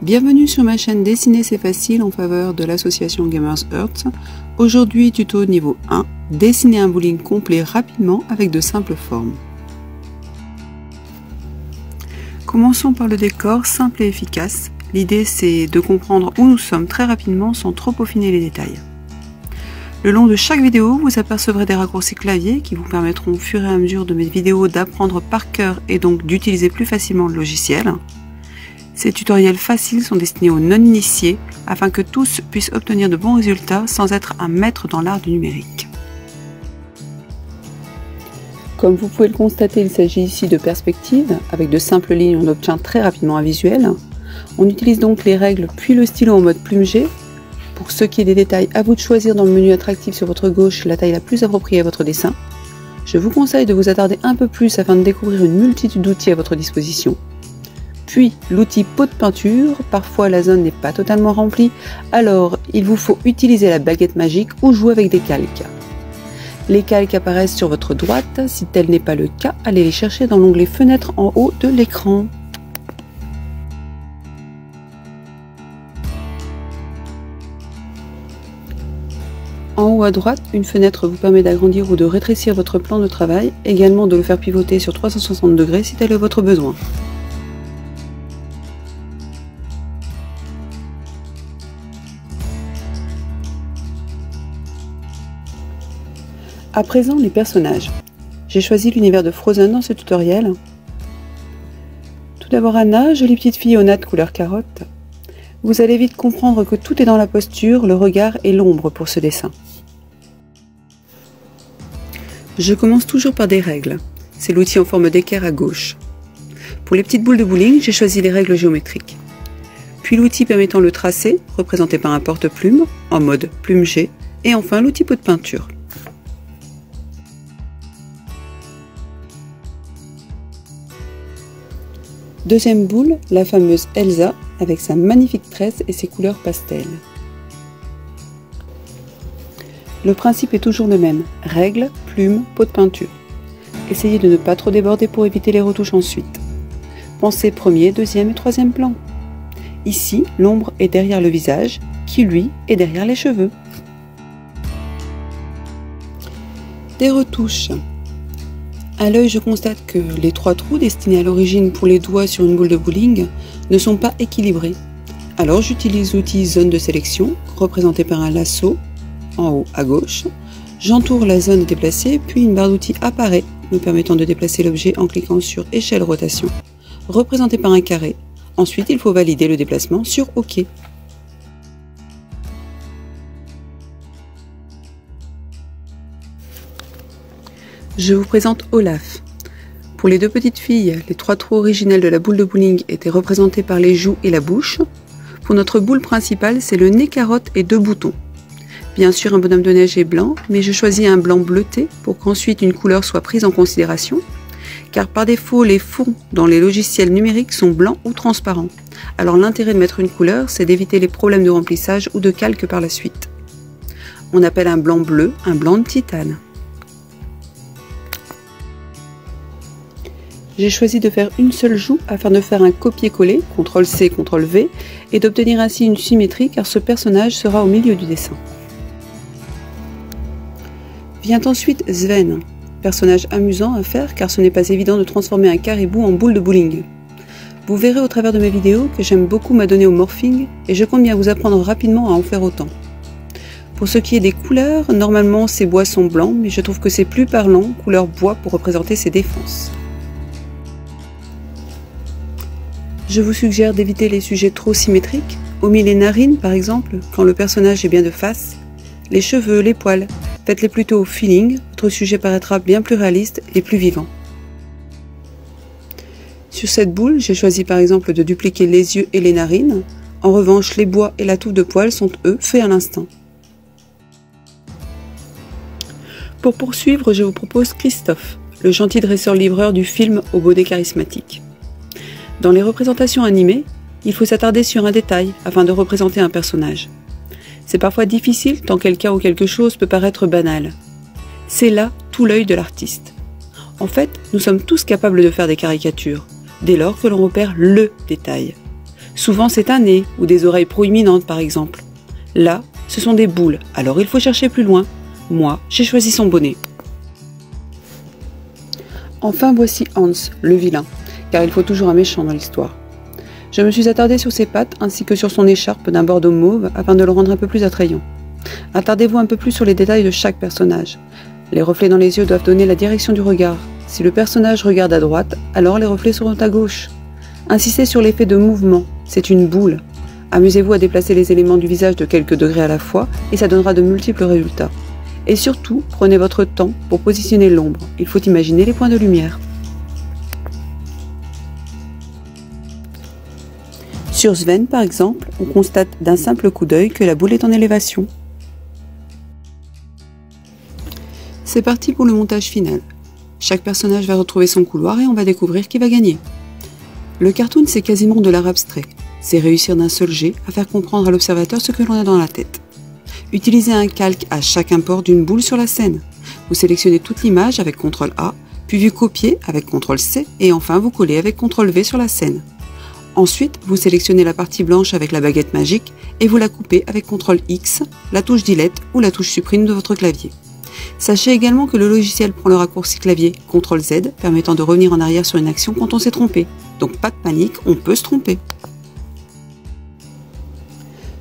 Bienvenue sur ma chaîne Dessiner c'est facile en faveur de l'association Gamers Earth. Aujourd'hui tuto niveau 1, dessiner un bowling complet rapidement avec de simples formes. Commençons par le décor simple et efficace. L'idée c'est de comprendre où nous sommes très rapidement sans trop peaufiner les détails. Le long de chaque vidéo, vous apercevrez des raccourcis clavier qui vous permettront au fur et à mesure de mes vidéos d'apprendre par cœur et donc d'utiliser plus facilement le logiciel. Ces tutoriels faciles sont destinés aux non-initiés afin que tous puissent obtenir de bons résultats sans être un maître dans l'art du numérique. Comme vous pouvez le constater, il s'agit ici de perspectives. Avec de simples lignes, on obtient très rapidement un visuel. On utilise donc les règles puis le stylo en mode plume G. Pour ce qui est des détails, à vous de choisir dans le menu attractif sur votre gauche la taille la plus appropriée à votre dessin. Je vous conseille de vous attarder un peu plus afin de découvrir une multitude d'outils à votre disposition. Puis l'outil pot de peinture, parfois la zone n'est pas totalement remplie, alors il vous faut utiliser la baguette magique ou jouer avec des calques. Les calques apparaissent sur votre droite, si tel n'est pas le cas, allez les chercher dans l'onglet fenêtre en haut de l'écran. En haut à droite, une fenêtre vous permet d'agrandir ou de rétrécir votre plan de travail, également de le faire pivoter sur 360 degrés si tel est votre besoin. À présent, les personnages. J'ai choisi l'univers de Frozen dans ce tutoriel. Tout d'abord Anna, jolie petite fille aux nattes couleur carotte. Vous allez vite comprendre que tout est dans la posture, le regard et l'ombre pour ce dessin. Je commence toujours par des règles. C'est l'outil en forme d'équerre à gauche. Pour les petites boules de bowling, j'ai choisi les règles géométriques. Puis l'outil permettant le tracé, représenté par un porte-plume, en mode plume G. Et enfin l'outil pot de peinture. Deuxième boule, la fameuse Elsa, avec sa magnifique tresse et ses couleurs pastel. Le principe est toujours le même, règle, plume, pot de peinture. Essayez de ne pas trop déborder pour éviter les retouches ensuite. Pensez premier, deuxième et troisième plan. Ici, l'ombre est derrière le visage, qui lui est derrière les cheveux. Des retouches. À l'œil, je constate que les trois trous destinés à l'origine pour les doigts sur une boule de bowling ne sont pas équilibrés. Alors j'utilise l'outil zone de sélection, représenté par un lasso, en haut à gauche. J'entoure la zone déplacée, puis une barre d'outils apparaît, me permettant de déplacer l'objet en cliquant sur échelle rotation, représenté par un carré. Ensuite, il faut valider le déplacement sur OK. Je vous présente Olaf. Pour les deux petites filles, les trois trous originels de la boule de bowling étaient représentés par les joues et la bouche. Pour notre boule principale, c'est le nez carotte et deux boutons. Bien sûr, un bonhomme de neige est blanc, mais je choisis un blanc bleuté pour qu'ensuite une couleur soit prise en considération, car par défaut, les fonds dans les logiciels numériques sont blancs ou transparents. Alors l'intérêt de mettre une couleur, c'est d'éviter les problèmes de remplissage ou de calque par la suite. On appelle un blanc bleu un blanc de titane. J'ai choisi de faire une seule joue afin de faire un copier-coller, CTRL-C, CTRL-V, et d'obtenir ainsi une symétrie car ce personnage sera au milieu du dessin. Vient ensuite Sven, personnage amusant à faire car ce n'est pas évident de transformer un caribou en boule de bowling. Vous verrez au travers de mes vidéos que j'aime beaucoup m'adonner au morphing et je compte bien vous apprendre rapidement à en faire autant. Pour ce qui est des couleurs, normalement ces bois sont blancs, mais je trouve que c'est plus parlant, couleur bois pour représenter ses défenses. Je vous suggère d'éviter les sujets trop symétriques, omis les narines par exemple, quand le personnage est bien de face, les cheveux, les poils, faites-les plutôt au feeling, votre sujet paraîtra bien plus réaliste et plus vivant. Sur cette boule, j'ai choisi par exemple de dupliquer les yeux et les narines, en revanche les bois et la touffe de poils sont eux faits à l'instant. Pour poursuivre, je vous propose Christophe, le gentil dresseur-livreur du film au baudet charismatique. Dans les représentations animées, il faut s'attarder sur un détail afin de représenter un personnage. C'est parfois difficile tant quelqu'un ou quelque chose peut paraître banal. C'est là tout l'œil de l'artiste. En fait, nous sommes tous capables de faire des caricatures, dès lors que l'on repère le détail. Souvent c'est un nez ou des oreilles proéminentes par exemple. Là, ce sont des boules, alors il faut chercher plus loin. Moi, j'ai choisi son bonnet. Enfin voici Hans, le vilain, car il faut toujours un méchant dans l'histoire. Je me suis attardée sur ses pattes ainsi que sur son écharpe d'un bordeaux mauve afin de le rendre un peu plus attrayant. Attardez-vous un peu plus sur les détails de chaque personnage. Les reflets dans les yeux doivent donner la direction du regard. Si le personnage regarde à droite, alors les reflets seront à gauche. Insistez sur l'effet de mouvement, c'est une boule. Amusez-vous à déplacer les éléments du visage de quelques degrés à la fois et ça donnera de multiples résultats. Et surtout, prenez votre temps pour positionner l'ombre. Il faut imaginer les points de lumière. Sur Sven, par exemple, on constate d'un simple coup d'œil que la boule est en élévation. C'est parti pour le montage final. Chaque personnage va retrouver son couloir et on va découvrir qui va gagner. Le cartoon, c'est quasiment de l'art abstrait. C'est réussir d'un seul jet à faire comprendre à l'observateur ce que l'on a dans la tête. Utilisez un calque à chaque import d'une boule sur la scène. Vous sélectionnez toute l'image avec CTRL A, puis vous copiez avec CTRL C et enfin vous collez avec CTRL V sur la scène. Ensuite, vous sélectionnez la partie blanche avec la baguette magique et vous la coupez avec CTRL X, la touche Delete ou la touche supprime de votre clavier. Sachez également que le logiciel prend le raccourci clavier CTRL Z permettant de revenir en arrière sur une action quand on s'est trompé. Donc pas de panique, on peut se tromper.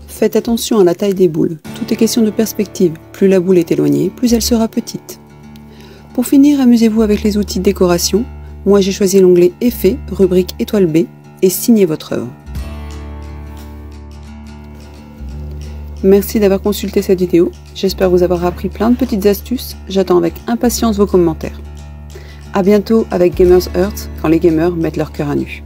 Faites attention à la taille des boules. Tout est question de perspective. Plus la boule est éloignée, plus elle sera petite. Pour finir, amusez-vous avec les outils de décoration. Moi j'ai choisi l'onglet Effets, rubrique étoile B et signez votre œuvre. Merci d'avoir consulté cette vidéo. J'espère vous avoir appris plein de petites astuces. J'attends avec impatience vos commentaires. A bientôt avec Gamers Earth quand les gamers mettent leur cœur à nu.